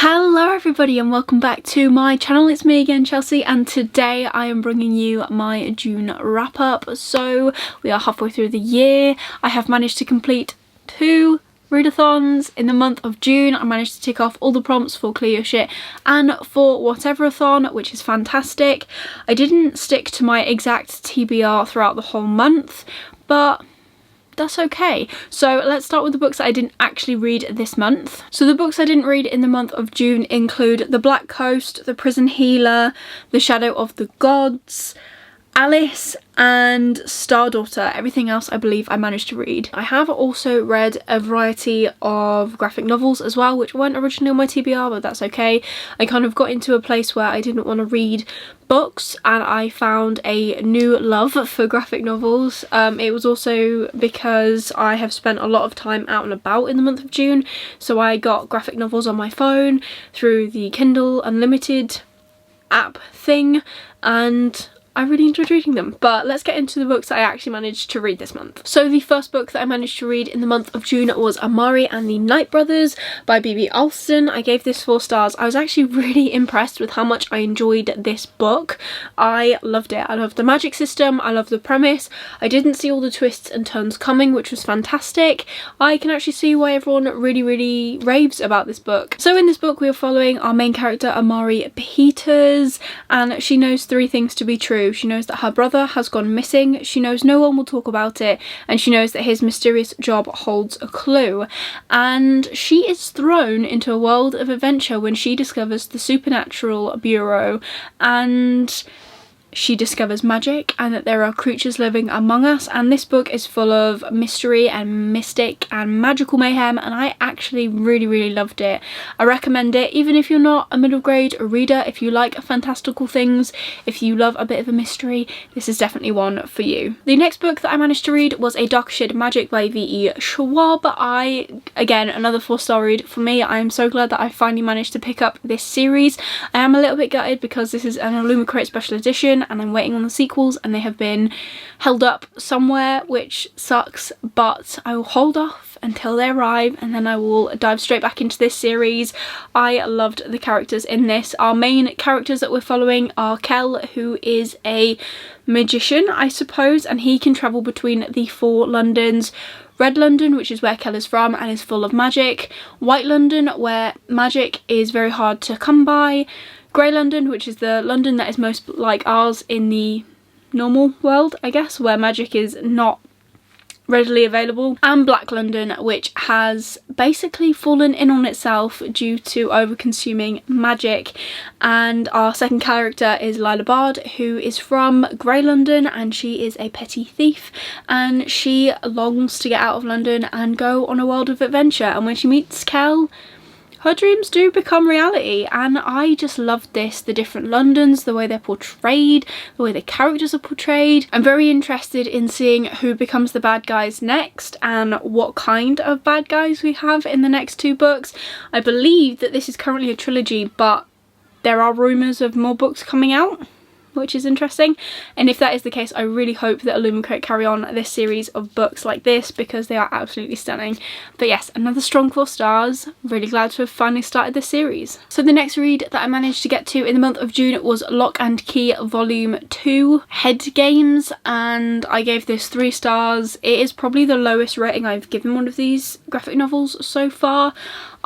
Hello everybody and welcome back to my channel. It's me again, Chelsea, and today I am bringing you my June wrap up. So we are halfway through the year. I have managed to complete 2 readathons in the month of June. I managed to tick off all the prompts for Clear Your Shit and for Whateverathon, which is fantastic. I didn't stick to my exact TBR throughout the whole month, but that's okay. So let's start with the books that I didn't actually read this month. So the books I didn't read in the month of June include The Black Coast, The Prison Healer, The Shadow of the Gods, Alice and Star Daughter. Everything else I believe I managed to read. I have also read a variety of graphic novels as well, which weren't originally on my TBR, but that's okay. I kind of got into a place where I didn't want to read books and I found a new love for graphic novels. It was also because I have spent a lot of time out and about in the month of June, so I got graphic novels on my phone through the Kindle Unlimited app thing, and I really enjoyed reading them. But let's get into the books that I actually managed to read this month. So the first book that I managed to read in the month of June was Amari and the Night Brothers by B.B. Alston. I gave this 4 stars. I was actually really impressed with how much I enjoyed this book. I loved it. I loved the magic system. I loved the premise. I didn't see all the twists and turns coming, which was fantastic. I can actually see why everyone really raves about this book. So in this book we are following our main character Amari Peters, and she knows 3 things to be true. She knows that her brother has gone missing, she knows no one will talk about it, and she knows that his mysterious job holds a clue. And she is thrown into a world of adventure when she discovers the Supernatural Bureau, and she discovers magic and that there are creatures living among us. And this book is full of mystery and mystic and magical mayhem, and I actually really loved it. I recommend it even if you're not a middle grade reader. If you like fantastical things, if you love a bit of a mystery, this is definitely one for you. The next book that I managed to read was A Dark Shade of Magic by V.E. Schwab. Again, another 4-star read for me. I am so glad that I finally managed to pick up this series. I am a little bit gutted because this is an Illumicrate special edition and I'm waiting on the sequels and they have been held up somewhere, which sucks, but I will hold off until they arrive and then I will dive straight back into this series. I loved the characters in this. Our main characters that we're following are Kel, who is a magician, I suppose, and he can travel between the 4 Londons. Red London, which is where Kel is from and is full of magic. White London, where magic is very hard to come by. Grey London, which is the London that is most like ours in the normal world, I guess, where magic is not readily available. And Black London, which has basically fallen in on itself due to over-consuming magic. And our second character is Lila Bard, who is from Grey London, and she is a petty thief and she longs to get out of London and go on a world of adventure. And when she meets Kel, her dreams do become reality, and I just loved this. The different Londons, the way they're portrayed, the way the characters are portrayed. I'm very interested in seeing who becomes the bad guys next and what kind of bad guys we have in the next 2 books. I believe that this is currently a trilogy, but there are rumours of more books coming out, which is interesting. And if that is the case, I really hope that Illumicrate carry on this series of books like this because they are absolutely stunning. But yes, another strong 4 stars. Really glad to have finally started this series. So the next read that I managed to get to in the month of June was Lock and Key Volume 2 Head Games, and I gave this 3 stars. It is probably the lowest rating I've given one of these graphic novels so far.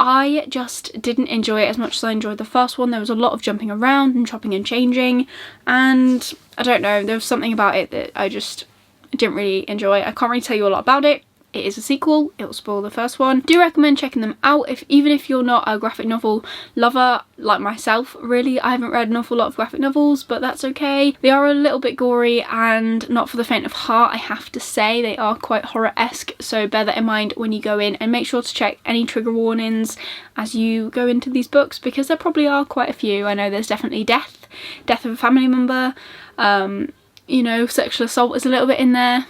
I just didn't enjoy it as much as I enjoyed the first one. There was a lot of jumping around and chopping and changing, and I don't know, there was something about it that I just didn't really enjoy. I can't really tell you a lot about it. It is a sequel, it will spoil the first one. Do recommend checking them out even if you're not a graphic novel lover like myself. Really, I haven't read an awful lot of graphic novels, but that's okay. They are a little bit gory and not for the faint of heart, I have to say. They are quite horror-esque, so bear that in mind when you go in, and make sure to check any trigger warnings as you go into these books because there probably are quite a few. I know there's definitely death of a family member, you know, sexual assault is a little bit in there.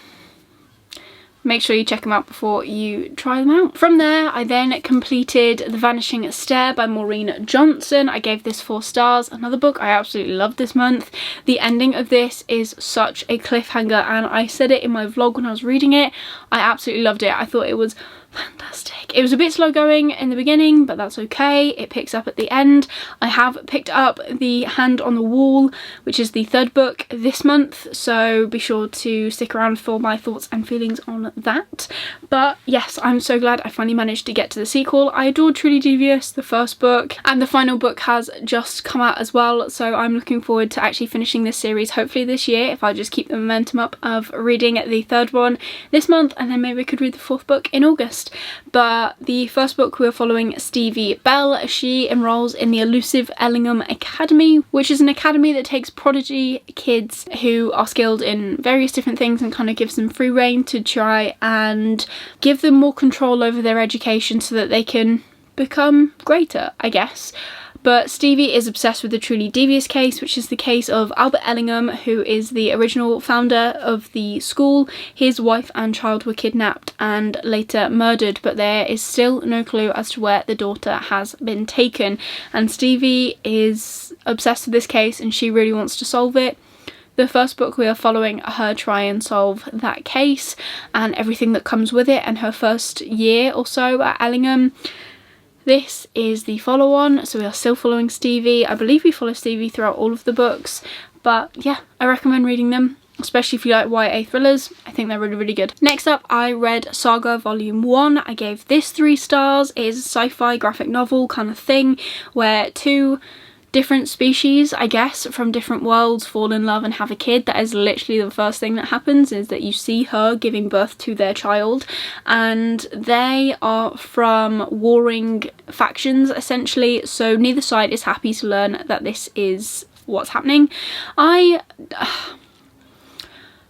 Make sure you check them out before you try them out. From there, I then completed The Vanishing Stair by Maureen Johnson. I gave this 4 stars. Another book I absolutely loved this month. The ending of this is such a cliffhanger, and I said it in my vlog when I was reading it. I absolutely loved it. I thought it was fantastic. It was a bit slow going in the beginning, but that's okay. It picks up at the end. I have picked up The Hand on the Wall, which is the 3rd book this month, so be sure to stick around for my thoughts and feelings on that. But yes, I'm so glad I finally managed to get to the sequel. I adored Truly Devious, the 1st book, and the final book has just come out as well, so I'm looking forward to actually finishing this series hopefully this year, if I just keep the momentum up of reading the 3rd one this month, and then maybe I could read the 4th book in August. But the 1st book, we're following Stevie Bell. She enrolls in the elusive Ellingham Academy, which is an academy that takes prodigy kids who are skilled in various different things and kind of gives them free rein to try and give them more control over their education so that they can become greater, I guess. But Stevie is obsessed with the Truly Devious case, which is the case of Albert Ellingham, who is the original founder of the school. His wife and child were kidnapped and later murdered, but there is still no clue as to where the daughter has been taken. And Stevie is obsessed with this case and she really wants to solve it. The 1st book, we are following her try and solve that case and everything that comes with it, and her first year or so at Ellingham. This is the follow-on, so we are still following Stevie. I believe we follow Stevie throughout all of the books, but yeah, I recommend reading them, especially if you like YA thrillers. I think they're really, really good. Next up, I read Saga Volume 1. I gave this 3 stars. It is a sci-fi graphic novel kind of thing where 2 different species, I guess, from different worlds fall in love and have a kid. That is literally the first thing that happens, is that you see her giving birth to their child, and they are from warring factions essentially, so neither side is happy to learn that this is what's happening.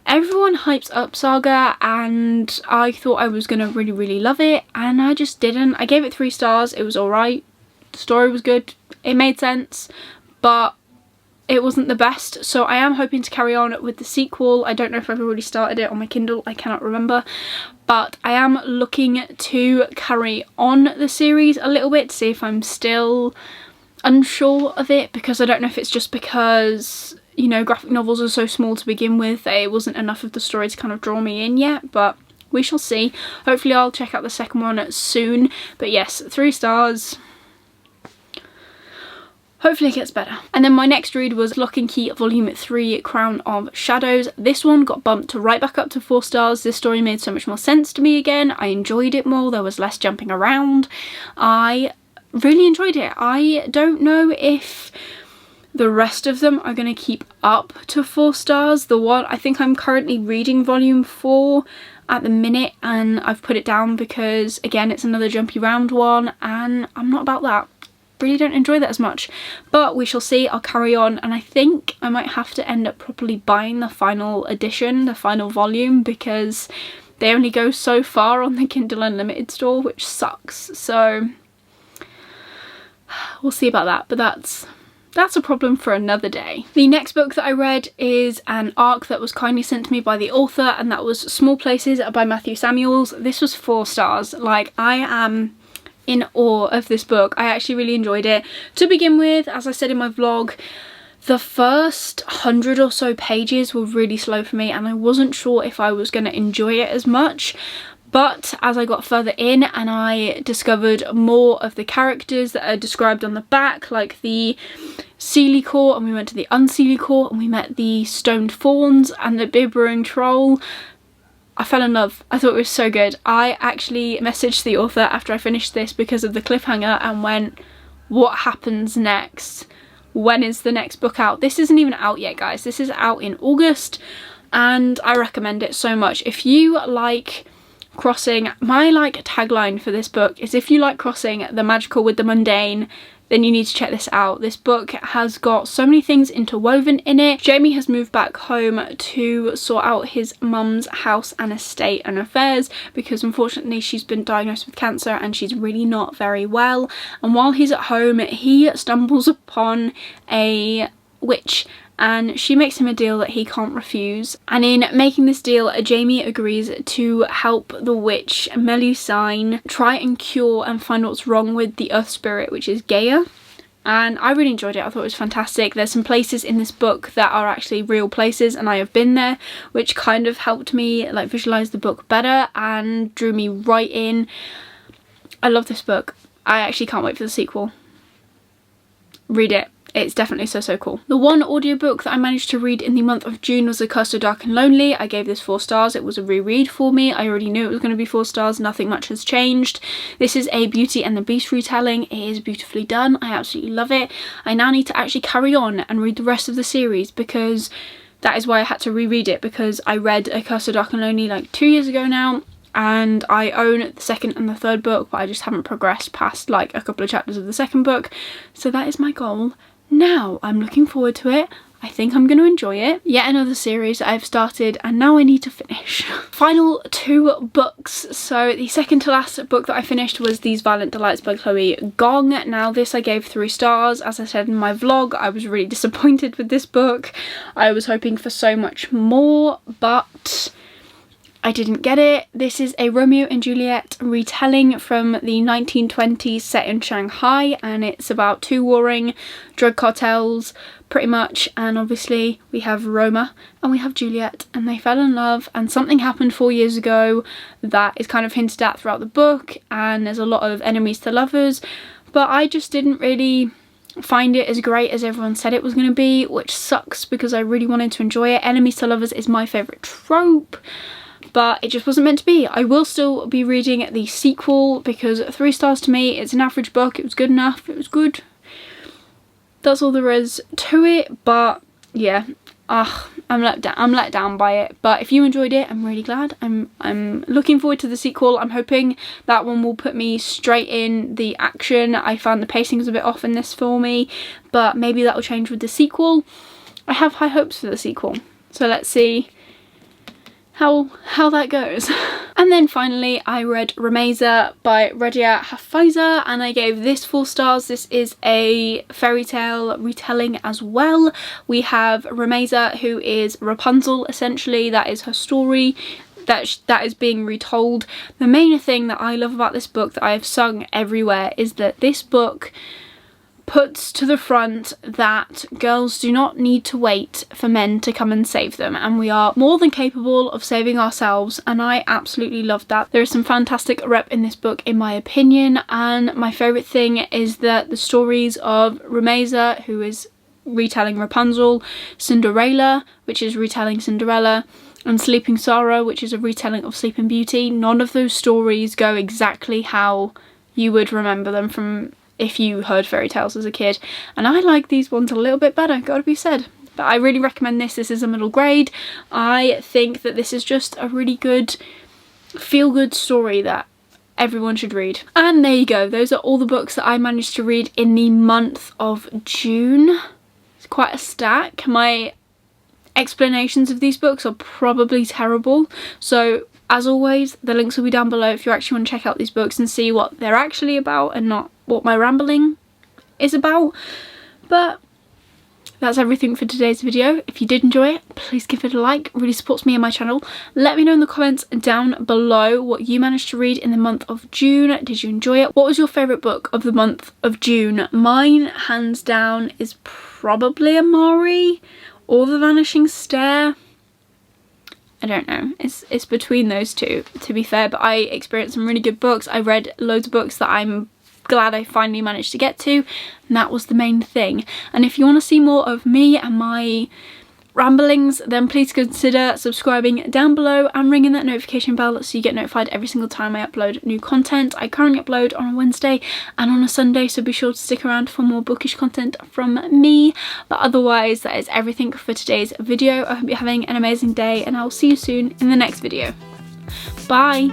Everyone hypes up Saga and I thought I was gonna really, really love it, and I just didn't. I gave it 3 stars. It was alright. The story was good. It made sense, but it wasn't the best, so I am hoping to carry on with the sequel. I don't know if I've already started it on my Kindle, I cannot remember, but I am looking to carry on the series a little bit to see if I'm still unsure of it, because I don't know if it's just because, you know, graphic novels are so small to begin with, it wasn't enough of the story to kind of draw me in yet, but we shall see. Hopefully I'll check out the 2nd one soon, but yes, 3 stars. Hopefully it gets better. And then my next read was Lock and Key Volume 3, Crown of Shadows. This one got bumped right back up to 4 stars. This story made so much more sense to me again. I enjoyed it more. There was less jumping around. I really enjoyed it. I don't know if the rest of them are going to keep up to 4 stars. The one, I think I'm currently reading Volume 4 at the minute, and I've put it down because, again, it's another jumpy round one, and I'm not about that. Really don't enjoy that as much, but we shall see. I'll carry on, and I think I might have to end up properly buying the final edition, the final volume, because they only go so far on the Kindle Unlimited store, which sucks. So we'll see about that, but that's a problem for another day. The next book that I read is an ARC that was kindly sent to me by the author, and that was Small Places by Matthew Samuels. This was 4 stars. Like, I am in awe of this book. I actually really enjoyed it. To begin with, as I said in my vlog, the first 100 or so pages were really slow for me, and I wasn't sure if I was going to enjoy it as much. But as I got further in and I discovered more of the characters that are described on the back, like the Seelie Court, and we went to the Unseelie Court, and we met the Stoned Fawns and the Bibbering Troll, I fell in love. I thought it was so good. I actually messaged the author after I finished this because of the cliffhanger and went, what happens next? When is the next book out? This isn't even out yet, guys. This is out in August, and I recommend it so much. If you like crossing, my tagline for this book is, if you like crossing the magical with the mundane, then you need to check this out. This book has got so many things interwoven in it. Jamie has moved back home to sort out his mum's house and estate and affairs, because unfortunately she's been diagnosed with cancer and she's really not very well. And while he's at home, he stumbles upon a witch, and she makes him a deal that he can't refuse. And in making this deal, Jamie agrees to help the witch Melusine try and cure and find what's wrong with the earth spirit, which is Gaia. and I really enjoyed it. I thought it was fantastic. There's some places in this book that are actually real places and I have been there, which kind of helped me like visualize the book better and drew me right in. I love this book. I actually can't wait for the sequel. Read it. It's definitely so cool. The one audiobook that I managed to read in the month of June was The Curse of Dark and Lonely. I gave this 4 stars. It was a reread for me. I already knew it was going to be 4 stars. Nothing much has changed. This is a Beauty and the Beast retelling. It is beautifully done. I absolutely love it. I now need to actually carry on and read the rest of the series, because that is why I had to reread it, because I read A Curse of Dark and Lonely like 2 years ago now, and I own the 2nd and the 3rd book, but I just haven't progressed past like a couple of chapters of the 2nd book. So that is my goal. Now I'm looking forward to it. I think I'm going to enjoy it. Yet another series that I've started and now I need to finish. Final 2 books. So the second to last book that I finished was These Violent Delights by Chloe Gong. Now this I gave 3 stars. As I said in my vlog, I was really disappointed with this book. I was hoping for so much more, but I didn't get it. This is a Romeo and Juliet retelling from the 1920s set in Shanghai, and it's about 2 warring drug cartels pretty much, and obviously we have Roma and we have Juliet, and they fell in love and something happened 4 years ago that is kind of hinted at throughout the book, and there's a lot of enemies to lovers, but I just didn't really find it as great as everyone said it was going to be, which sucks because I really wanted to enjoy it. Enemies to lovers is my favourite trope, but it just wasn't meant to be. I will still be reading the sequel because 3 stars to me, it's an average book. It was good enough. It was good. That's all there is to it, but yeah, I'm let down by it. But if you enjoyed it, I'm really glad. I'm looking forward to the sequel. I'm hoping that one will put me straight in the action. I found the pacing was a bit off in this for me, but maybe that will change with the sequel. I have high hopes for the sequel, so let's see how that goes. And then finally I read Rumeysa by Radia Hafeizer, and I gave this 4 stars. This is a fairy tale retelling as well. We have Rumeysa, who is Rapunzel essentially. That is her story that is being retold. The main thing that I love about this book that I have sung everywhere is that this book puts to the front that girls do not need to wait for men to come and save them, and we are more than capable of saving ourselves, and I absolutely love that. There is some fantastic rep in this book in my opinion, and my favourite thing is that the stories of Rumeysa, who is retelling Rapunzel, Cinderella, which is retelling Cinderella, and Sleeping Sorrow, which is a retelling of Sleeping Beauty, none of those stories go exactly how you would remember them from if you heard fairy tales as a kid, and I like these ones a little bit better, gotta be said. But I really recommend this. This is a middle grade. I think that this is just a really good feel-good story that everyone should read. And there you go, those are all the books that I managed to read in the month of June. It's quite a stack. My explanations of these books are probably terrible, so as always the links will be down below if you actually want to check out these books and see what they're actually about and not what my rambling is about. But that's everything for today's video. If you did enjoy it, please give it a like. It really supports me and my channel. Let me know in the comments down below what you managed to read in the month of June. Did you enjoy it? What was your favourite book of the month of June? Mine, hands down, is probably Amari or The Vanishing Stair. I don't know, it's between those two, to be fair, but I experienced some really good books. I read loads of books that I'm glad I finally managed to get to, and that was the main thing. And if you want to see more of me and my ramblings, then please consider subscribing down below and ringing that notification bell so you get notified every single time I upload new content. I currently upload on a Wednesday and on a Sunday, so be sure to stick around for more bookish content from me. But otherwise, that is everything for today's video. I hope you're having an amazing day, and I'll see you soon in the next video. Bye!